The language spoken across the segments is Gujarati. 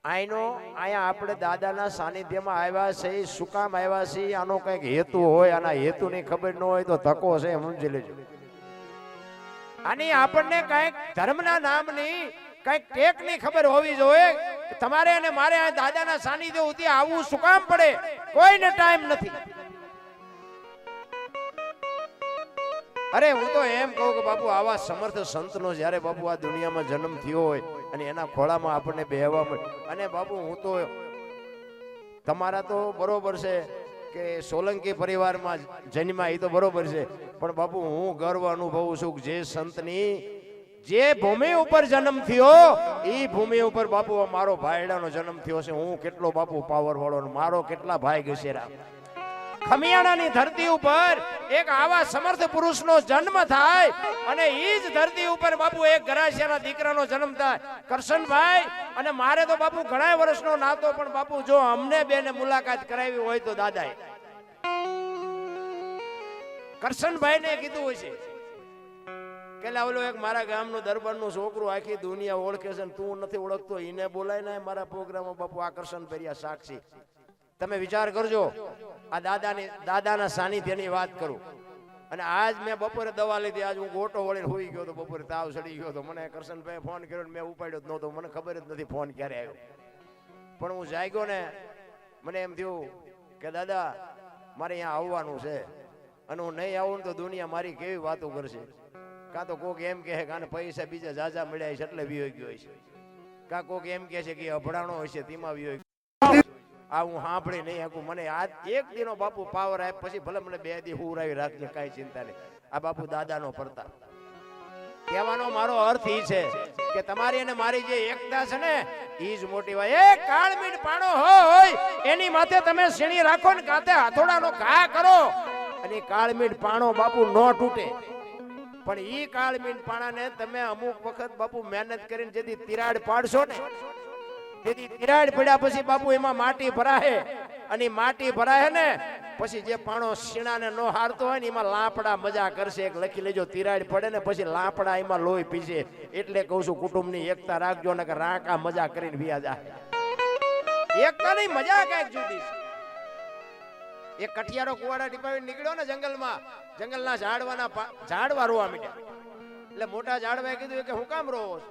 આનો અહીંયા આપણે દાદાના સાનિધ્યમાં આવ્યા છે, શું કામ આવ્યા છે, આનો કંઈક હેતુ હોય, આના હેતુની ખબર ન હોય તો ધક્કો છે, સમજી લેજો. આની આપણને કંઈક ધર્મના નામની કંઈક ટેકની ખબર હોવી જોઈએ. તમારે અને મારે આ દાદાના સાનિધ્ય સુધી આવવું શું કામ પડે? કોઈને ટાઈમ નથી. અરે હું તો એમ કહું કે બાપુ આવા સમર્થ સંતનો જ્યારે બાપુ આ દુનિયામાં જન્મ થયો હોય અને એના ખોળામાં આપણને બેહવા મળે. અને બાપુ હું તો તમારા તો બરોબર છે કે સોલંકી પરિવારમાં જન્મા, એ તો બરોબર છે, પણ બાપુ હું ગર્વ અનુભવું છું જે સંતની જે ભૂમિ ઉપર જન્મ થયો એ ભૂમિ ઉપર બાપુ મારો ભાઈડાનો જન્મ થયો છે. હું કેટલો બાપુ પાવર વાળો, મારો કેટલા ભાઈ ગસેરા. ખમિયાણાની ધરતી ઉપર એક આવા સમર્થ પુરુષનો જન્મ થાય અને એ જ ધરતી ઉપર બાપુ એક ગરાસિયાના દીકરાનો જન્મ થાય. કરશનભાઈ અને મારે તો બાપુ ઘણા વર્ષનો નાતો, પણ બાપુ જો અમને બેને મુલાકાત કરાવી હોય તો દાદાએ કરશનભાઈને કીધું હોય છે કે ઓલો એક મારા ગામનું દરબારનું છોકરું આખી દુનિયા ઓળખે છે, તું નથી ઓળખતો, એને બોલાય ને મારા પ્રોગ્રામમાં બાપુ આ કરશનભાઈ સાક્ષી. તમે વિચાર કરજો, આ દાદાના સાનિધ્યની વાત કરું. અને આજ મેં બપોરે દવા લીધી, આજ હું ગોટો વળીને હોઈ ગયો તો, બપોરે તાવ ચડી ગયો તો. મને કરશનભાઈ ફોન કર્યો, મેં ઉપાડ્યો જ નહોતો, મને ખબર જ નથી ફોન ક્યારે આવ્યો. પણ હું જાગ્યો ને મને એમ થયું કે દાદા મારે અહીંયા આવવાનું છે, અને હું નહીં આવું ને તો દુનિયા મારી કેવી વાતો કરશે. કાં તો કોક એમ કહે કે પૈસા બીજા જાજા મળ્યા છે એટલે વિયો ગયો છે, કાં કોક એમ કહે છે કે અભડાણો હશે તેમાં વિયો. આ હું સાંભળી નહીં શકું. મને આજ એક દિનો બાપુ પાવર આપ, પછી ભલે મને 2 દી હુરાવી રાખજે, કાંઈ ચિંતા નહીં. આ બાપુ દાદાનો પ્રતાપ. કહેવાનો મારો અર્થ એ છે કે તમારી અને મારી જે એકતા છે ને એ જ મોટી હોય. એક કાળમીણ પાણો હોય એની માથે તમે સીણી રાખો ને કાતે હાથોડાનો ઘા કરો અને કાળમીણ પાણો બાપુ ન તૂટે. પણ ઈ કાળમીણ પાણાને તમે અમુક વખત બાપુ મહેનત કરીને જેથી તિરાડ પાડશો ને, તેથી તિરાડ પડ્યા પછી બાપુ એમાં માટી ભરાય, અને માટી ભરાય ને પછી જે પાણો શીણાને નો હારતો હોય ને એમાં લાપડા મજા કરશે. એક લખી લેજો, તિરાડ પડે ને પછી લાપડા એમાં લોહી પીશે. એટલે કહું છું કુટુંબની એકતા રાખજો ને કે રાકા મજા કરીને વ્યા જાય. એકતાની મજા કઈક જુદી છે. એક કઠિયારો કુવાડા ટીપાવી નીકળ્યો ને જંગલમાં, જંગલના ઝાડવા રોવા મીડ્યા. એટલે મોટા ઝાડવાએ કીધું કે હું કામ રોવો છો?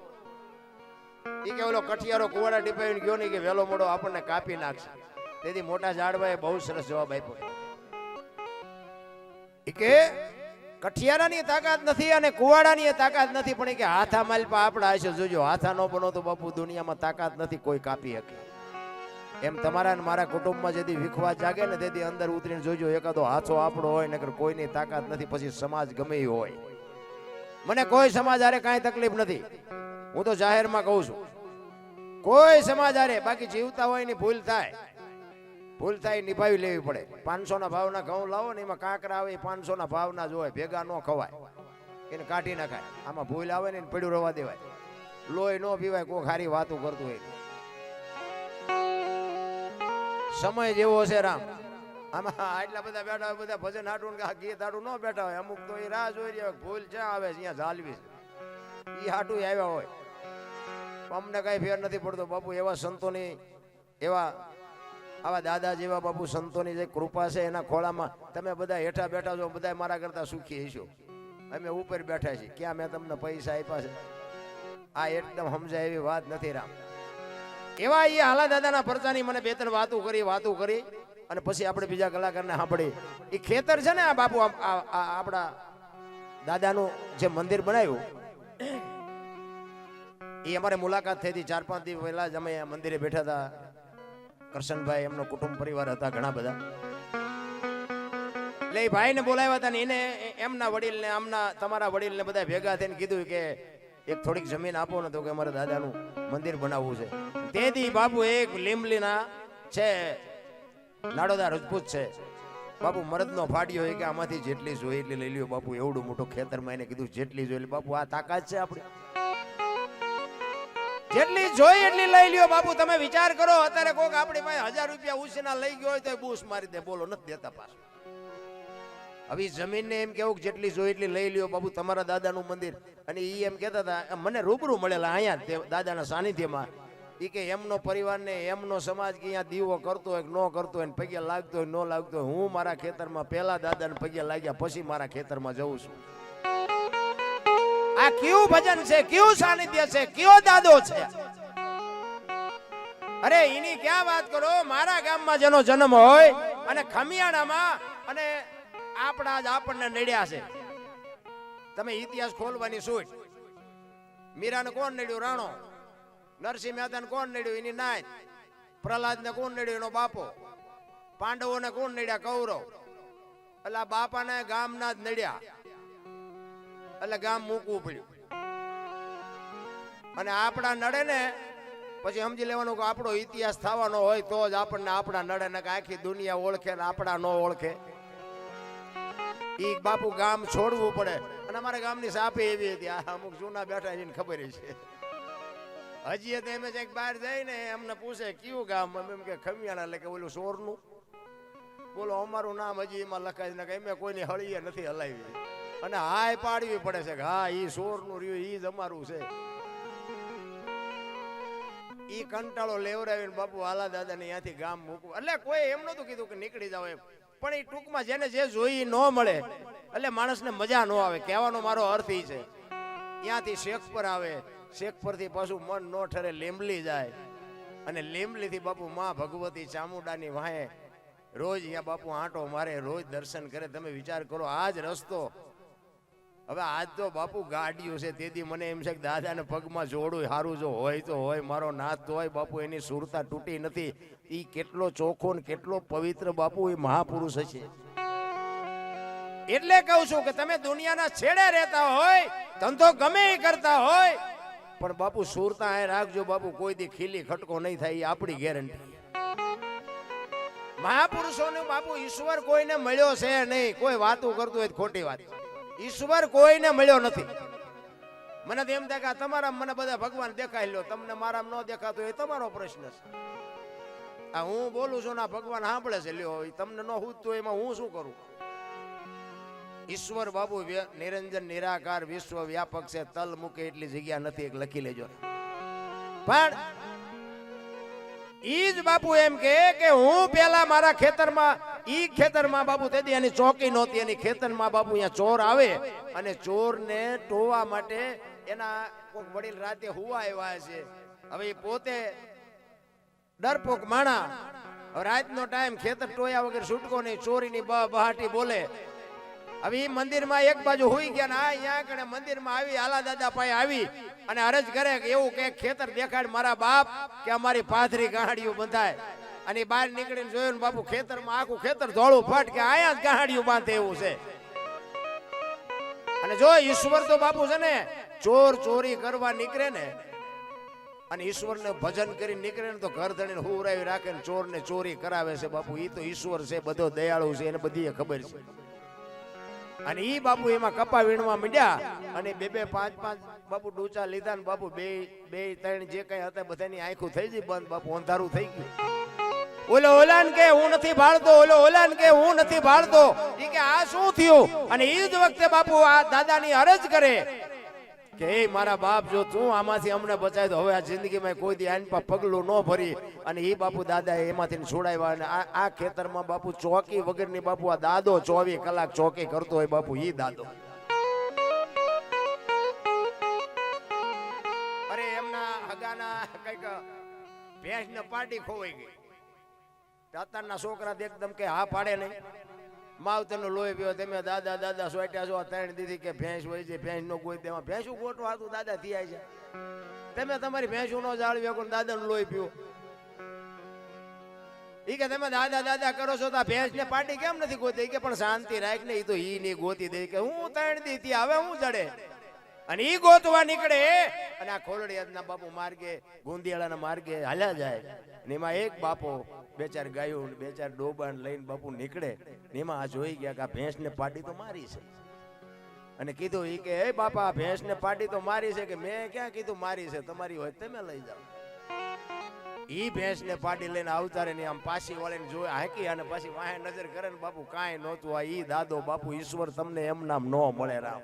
એ કે ઓલો કઠિયારો કુવાડા ટીપાવીને ગયો નહીં કે વેલો મોડો આપણને કાપી નાખશે. તેથી મોટા ઝાડવાએ બહુ સરસ જવાબ આપ્યો. એ કે કઠિયારાની તાકાત નથી અને કુવાડાની તાકાત નથી, પણ એ કે હાથા માલપા આપડા હશે. જોજો, હાથા નો બનો તો બાપુ દુનિયામાં તાકાત નથી કોઈ કાપી શકે. એમ તમારા ને મારા કુટુંબમાં જેથી વિખવા જાગે ને તેથી અંદર ઉતરીને જોજો, એકાદો હાથો આપણો હોય નકર કોઈની તાકાત નથી. પછી સમાજ ગમે એ હોય, મને કોઈ સમાજ હારે કાંઈ તકલીફ નથી. હું તો જાહેરમાં કહું છું, કોઈ સમાજ હારે, બાકી જીવતા હોય ની ભૂલ થાય નિભાવી લેવી પડે. 500 ના ભાવના ઘઉં લાવો ને એમાં કાંકરા આવે, 500 ના ભાવના જ હોય, ભેગા ન ખવાય, એને કાઢી નાખાય. આમાં ભૂલ આવે ને પડ્યું રવા દેવાય, લોહી ન પીવાય. કોઈ ખારી વાતું કરતું હોય. સમય જેવો છે રામ. આમાં આટલા બધા બેઠા હોય, બધા ભજન હાટું ગીત હાટું ન બેઠા હોય. અમુક તો એ રાહ જોઈ રહ્યા, ભૂલ ક્યાં આવે છે, અહીંયા ઝાલવી છે, એ હાટું આવ્યા હોય. અમને કઈ ફેર નથી પડતો બાપુ. એવા સંતોની, આવા દાદા જેવા બાપુ સંતોની જે કૃપા છે એના ખોળામાં તમે બધા હેઠા બેઠા છો, બધા મારા કરતા સુખી હશો. અમે ઉપર બેઠા છીએ, ક્યાં મેં તમને પૈસા આપ્યા છે? આ એકદમ સમજાય એવી વાત નથી રામ. એવા એ હાલા દાદાના પરચાની મને 2-3 વાતો કરી અને પછી આપણે બીજા કલાકારને સાંભળી. એ ખેતર છે ને આ બાપુ, આપણા દાદાનું જે મંદિર બનાવ્યું એ અમારે મુલાકાત થઈ હતી 4-5 દિવસ પહેલા જ. અમે મંદિરે બેઠા હતા. કરશનભાઈ એમનો કુટુંબ પરિવાર હતા ઘણા બધા. એટલે એ ભાઈને બોલાવ્યા હતા ને એને એમના વડીલને, તમારા વડીલને બધા ભેગા થઈને કીધું કે એક થોડીક જમીન આપો ને, તો કે અમારે દાદાનું મંદિર બનાવવું છે. તેથી બાપુ એક લીમલીના છે, નાડોદા રજપૂત છે બાપુ, મરદનો ફાડ્યો હોય કે આમાંથી જેટલી જોઈ એટલી લઈ લ્યો બાપુ. એવડું મોટું ખેતરમાં એને કીધું જેટલી જોઈ. બાપુ આ તાકાત છે આપણી, જેટલી જોઈ એટલી લઈ લ્યો બાપુ. તમે વિચાર કરો, અત્યારે કોક આપણી પાસે 1000 રૂપિયા ઉછીના લઈ ગયો હોય તો બૂસ મારી દે, બોલો નથી દેતા પાછું. હવે જમીન ને એમ કેવું જેટલી જોઈ એટલી લઈ લ્યો બાપુ. તમારા દાદાનું મંદિર, અને એ એમ કહેતા હતા, મને રૂબરૂ મળેલા અહીંયા દાદાના સાનિધ્યમાં, ઈ કે એમનો પરિવાર ને એમનો સમાજ કે અહીંયા દીવો કરતો હોય ન કરતો હોય, પગે લાગતો હોય ન લાગતો હોય, હું મારા ખેતરમાં પેલા દાદાને પગે લાગ્યા પછી મારા ખેતરમાં જઉં છું. આ કયું ભજન છે, કયું સાનિધ્ય છે, કયો દાદો છે? અરે એની ક્યાં વાત કરો. મારા ગામમાં જેનો જન્મ હોય અને ખમિયાણામાં અને આપણા જ આપણને નડ્યા છે. તમે ઇતિહાસ ખોલવાની સૂટ. મીરાને કોણ નડ્યું? રાણો. નરસિંહ મહેતાને કોણ નડ્યું? એની નાત. પ્રહલાદને કોણ નડ્યું? એનો બાપો. પાંડવોને કોણ નડ્યા? કૌરવ. એટલે આ બાપાને ગામના જ નડ્યા, એટલે ગામ મૂકવું પડ્યું. અને આપણા નડે ને પછી સમજી લેવાનું કે આપણો ઇતિહાસ થવાનો હોય તો જ આપણને આપણા નડે, ને આખી દુનિયા ઓળખે ને આપણા ન ઓળખે. ઈ બાપુ ગામ છોડવું પડે. અને અમારા ગામની સાપી એવી હતી, આ અમુક જૂના બેઠા એને ખબર છે. હજી તો એમ જ બહાર જઈને અમને પૂછે કયું ગામ? એમ કે ખમિયાણા, એટલે કે ઓલું સોરનું. બોલો અમારું નામ હજી એમાં લખાય ને કે એમ કોઈની હળીએ નથી હલાવી. અને હાય પાડવી પડે છે કે હા ઈ સોરનું રહ્યું, ઈ જ અમારું છે. ઈ કંટાળો લેવરાવીને બાપુ હાલા દાદા ને ત્યાંથી ગામ મૂકવું. એટલે કોઈ એમ નતું કીધું કે નીકળી જાવ એમ, પણ એ ટૂંકમાં જેને જે જોઈ ન મળે એટલે માણસને મજા ન આવે. કહેવાનો મારો અર્થ ઈ છે. ત્યાંથી શેખપર આવે, શેખપર થી પાછું મન ન ઠરે લીંબલી જાય, અને લીંબલી થી બાપુ માં ભગવતી ચામુંડાની વાહે રોજ અહીંયા બાપુ આંટો મારે, રોજ દર્શન કરે. તમે વિચાર કરો આ જ રસ્તો. હવે આજ તો બાપુ ગાડીઓ છે, તેથી મને એમ છે કે દાદાને પગમાં જોડું સારું જો હોય તો હોય, મારો નાથ તો હોય. બાપુ એની સુરતા તૂટી નથી. એ કેટલો ચોખ્ખો ને કેટલો પવિત્ર બાપુ એ મહાપુરુષ હશે. એટલે કહું છું કે તમે દુનિયાના છેડે રહેતા હોય, ધંધો ગમે એ કરતા હોય, પણ બાપુ સુરતા એ રાખજો. બાપુ કોઈ દી ખીલી ખટકો નહીં થાય, એ આપણી ગેરંટી. મહાપુરુષોનું બાપુ ઈશ્વર કોઈને મળ્યો છે નહીં. કોઈ વાતું કરતું હોય ખોટી વાત. ઈશ્વર કોઈને મળ્યો નથી. મને તો એમ થાય કે તમારા મને બધા ભગવાન દેખાઈ લો, તમને મારા ન દેખાતો એ તમારો પ્રશ્ન છે. આ હું બોલું છું ના ભગવાન સાંભળે છે, લ્યો તમને ન પૂછતું એમાં હું શું કરું? ઈશ્વર બાબુ નિરંજન નિરાકાર વિશ્વ વ્યાપક છે, તલ મૂકે એટલી જગ્યા નથી, એક લખી લેજો. પણ ઈ જ બાપુ એમ કે હું પેલા મારા ખેતરમાં, ઈ ખેતરમાં બાપુ તેથી એની ચોકી નહોતી, એની ખેતરમાં બાપુ અહીંયા ચોર આવે અને ચોરને ટોવા માટે એના કોઈક વડીલ રાતે હુવા આવ્યા છે. હવે એ પોતે ડરપોક માણા, રાતનો ટાઈમ, ખેતર ટોયા વગર છૂટકો નહીં, ચોરીની બહાટી બોલે. હવે એ મંદિરમાં એક બાજુ હોઈ ગયા ને આ અહીંયા કણે મંદિરમાં આવી હાલા દાદા પાસે આવી અને અરજ કરે કે એવું કે ખેતર દેખાડ મારા બાપ, કે અમારી પાથરી ગાહડીયું બંધાય. અને બહાર નીકળીને જોયું બાપુ ખેતરમાં આખું ખેતર ધોળું ફટ, કે આયા જ ગાહડીયું બાંધે એવું છે. અને જો ઈશ્વર તો બાપુ છે ને ચોર ચોરી કરવા નીકળે ને અને ઈશ્વરને ભજન કરી નીકળે ને તો ઘર ધણીને હુવરાવી રાખે ને ચોરને ચોરી કરાવે છે. બાપુ ઈ તો ઈશ્વર છે, બધો દયાળુ છે, એને બધી ખબર છે. અને ઈ બાપુ એમાં કપા વીણવા માંડ્યા અને બે પાંચ બાપુ ડૂચા લીધા ને બાપુ બે ત્રણ જે કઈ હતા બધાની આંખો થઈ ગઈ બંધ. બાપુ અંધારું થઈ ગયું. ઓલો ઓલાન કે હું નથી ભાળતો, ઓલો ઓલાન કે હું નથી ભાળતો. ઈ કે આ શું થયું? અને ઈ જ વખતે બાપુ આ દાદાની અરજ કરે કે એ મારા બાપ, જો તું આમાંથી અમને બચાય તો હવે આ જિંદગીમાં કોઈ દી આની પર પગલું ન ભરી. અને એ બાપુ દાદા એમાંથી છોડાવ્યા. અને આ ખેતરમાં બાપુ ચોકી વગરની બાપુ આ દાદો 24 કલાક ચોકી કરતો હોય. બાપુ ઈ દાદો. અરે એમના હગાના કઈક ભેંસ ને પાટી ખોવાઈ ગઈ. અત્યારના છોકરા એકદમ કે હા પાડે નહીં. માવતરનો લોહી પીવો, તમે દાદા દાદા સોટ્યા છો 3 દીધી કે ભેંસ હોય છે, ભેંસ નો કોઈ તેમાં ભેંસું ગોટું હાથું દાદા થયા છે. તમે તમારી ભેંસું નો જાળવી શકો, દાદાનું લોહી પીવો. ઈ કે તમે દાદા દાદા કરો છો તો ભેંસ ને પાટી કેમ નથી ગોતી? કે પણ શાંતિ રાખ ને, ઈ તો ઈ ની ગોતી દે. કે હું 3 દી હવે હું જડે. અને ઈ ગોતવા નીકળે અને આ ખોલડિયાના બાપુ માર્ગે, ગુંદિયાળાના માર્ગે હાલ્યા જાય. ને એમાં એક બાપો 2-4 ગાયો 2-4 ડોબાન લઈને બાપુ નીકળે. એમાં આ જોઈ ગયા કે આ ભેંસ ને પાટી તો મારી છે. અને કીધું ઈ કે એ બાપા, ભેંસ ને પાટી તો મારી છે. કે મેં ક્યાં કીધું મારી છે? તમારી હોય તમે લઈ જાઓ. ઈ ભેંસ ને પાટી લઈને આવતારે ને આમ પાછી વાળીને જોઈ હાંકી અને પાછી વાહે નજર કરે ને બાપુ કાંઈ નહોતું. આ ઈ દાદો બાપુ ઈશ્વર તમને એમ નામ ન મળે. રામ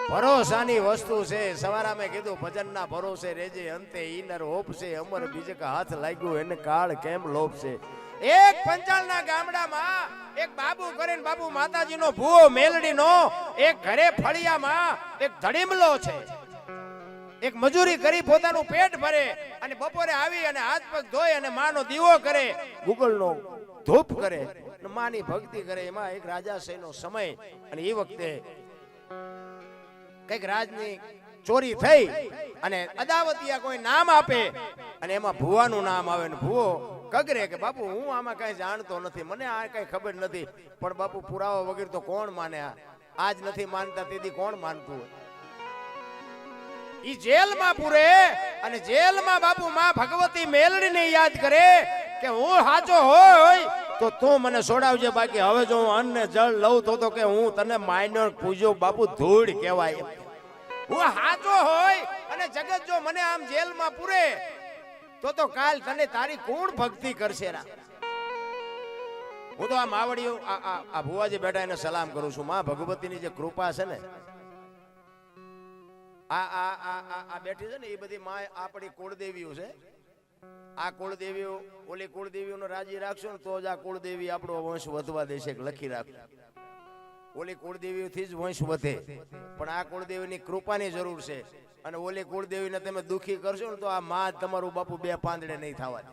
ભરોસાની વસ્તુ છે. સવારે મેં કીધું ભજનના ભરોસે રેજે અંતે ઈનર હોપ છે અમર બીજે કા હાથ લાગ્યું એને કાળ કેમ લોપ છે. એક પંચાલના ગામડામાં એક બાબુ કરીને બાબુ માતાજીનો ભૂવો મેલડીનો એક ઘરે ફળિયામાં એક ધડીમલો છે. એક મજૂરી કરી પોતાનું પેટ ભરે અને બપોરે આવી અને હાથ પગ ધોઈ અને માનો દીવો કરે, ગુગળનો ધૂપ કરે, માની ભક્તિ કરે. એમાં એક રાજાશાહીનો સમય અને એ વખતે કઈક રાજની ચોરી થઈ અને અદાવતિયા કોઈ નામ આપે અને એમાં ભુવાનું નામ આવે ને ભુવો કગરે કે બાપુ હું આમાં કઈ જાણતો નથી, મને આ કઈ ખબર નથી, પણ બાપુ પુરાવા વગર તો કોણ માને? આજ નથી માનતા તેથી કોણ માનતું હોય? ઈ જેલમાં પૂરે અને જેલમાં બાપુ માં ભગવતી મેલડીને યાદ કરે કે હું સાચો હોય તો તું મને છોડાવજે, બાકી હવે જો હું અન્ન ને જળ લઉં તો કે હું તને માયનો પૂજો બાપુ ધૂળ કહેવાય. હું સાચો હોય અને જગત જો મને આમ જેલમાં પૂરે તો કાલ તને તારી કોણ ભક્તિ કરશે? હું તો આ માવડીઓ આ ભુવાજી બેઠા એને સલામ કરું છું. માં ભગવતીની જે કૃપા છે ને આ બેઠી છે ને એ બધી માં આપણી કુળદેવીઓ છે. આ કુળદેવીઓ ઓલી કુળદેવીઓનો રાજી રાખશો ને તો જ આ કુળદેવી આપણો વંશ વધવા દેશે. લખી રાખજો, ઓલી કુળદેવીઓથી જ વંશ વધે, પણ આ કુળદેવીની કૃપાની જરૂર છે. અને ઓલી કુળદેવીને તમે દુખી કરશો ને તો આ માં તમારું બાપુ બે પાંદડે નહીં થવા દે.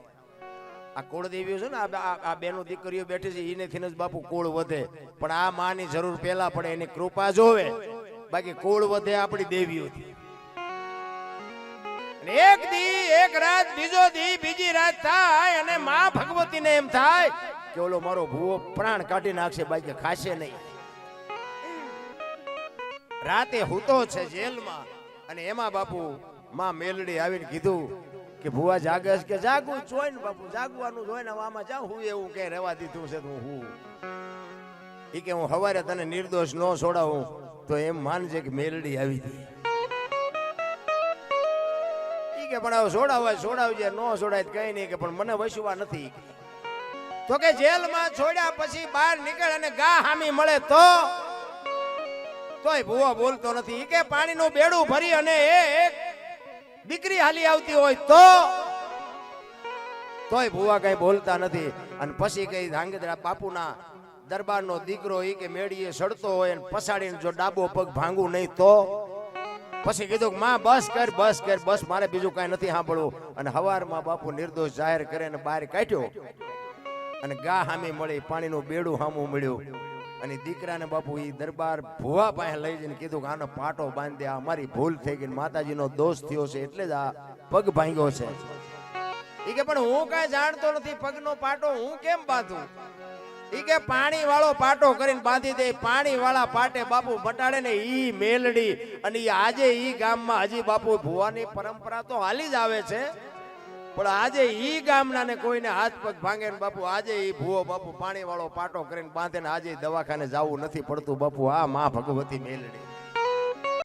આ કુળદેવીઓ છે ને આ બેનો દીકરીઓ બેઠી છે એનેથી જ બાપુ કુળ વધે, પણ આ માની જરૂર પેલા પડે, એની કૃપા જોવે, બાકી કુળ વધે આપણી દેવીઓથી. એક દી એક રાત બીજો દી બીજી રાત થાય અને માં ભગવતીને એમ થાય કે ઓલો મારો ભૂવો પ્રાણ કાઢી નાખશે, બાકી ખાશે નહીં. રાતે હૂતો છે જેલમાં અને એમાં બાપુ માં મેલડી આવીને કીધું કે ભુવા જાગસ કે જાગવું જોઈ ને બાપુ, જાગવાનું જોઈ ને આમાં જાઉં હું એવું કે રહેવા દીધું છે હું ઈ કે હું હવારે તને નિર્દોષ ન છોડાવું તો એમ માનજે કે મેલડી આવી હતી. ઈ કે પણ છોડાવવા છોડાવજે, ન છોડાય કઈ નહીં કે પણ મને વસવા નથી. તો કે જેલમાં છોડ્યા પછી બહાર નીકળ અને ગા હામી મળે તોય ભુવા બોલતો નથી. ઈ કે પાણીનું બેડું ભરી અને એક દીકરી હાલી આવતી હોય તોય ભુવા કઈ બોલતા નથી. અને પછી કઈ ધાંગધ્રા બાપુના દરબારનો દીકરો ઈ કે મેળીએ સડતો હોય અને પસાડીને જો ડાબો પગ ભાંગું નહીં તો પછી કીધું કે માં બસ કર બસ કર બસ, મારે બીજું કઈ નથી સાંભળવું. અને હવારમાં બાપુ નિર્દોષ જાહેર કરે ને બહાર કાઢ્યો અને ગા હામી મળી, પાણીનું બેડું હામું મળ્યું. અને દીકરાને બાપુ ઈ દરબાર ભુવા પાસે લઈ જઈને કીધું કે આનો પાટો બાંધી દે, આ અમારી ભૂલ થઈ ગઈ, માતાજીનો દોષ થયો છે એટલે જ આ પગ ભાંગ્યો છે. ઈ કે પણ હું કઈ જાણતો નથી, પગનો પાટો હું કેમ બાંધું? ઈ કે પાણી વાળો પાટો કરીને બાંધી દે. પાણી વાળા પાટે બાપુ મટાડે ને ઈ મેલડી. અને આજે ઈ ગામમાં હજી બાપુ ભુવાની પરંપરા તો હાલી જ આવે છે, પણ આજે ઈ ગામના ને કોઈને હાથ પગ ભાંગે ને બાપુ આજે ઈ ભુવો બાપુ પાણી વાળો પાટો કરીને બાંધે ને આજે દવાખાને જવું નથી પડતું બાપુ. આ માં ભગવતી મેલડી.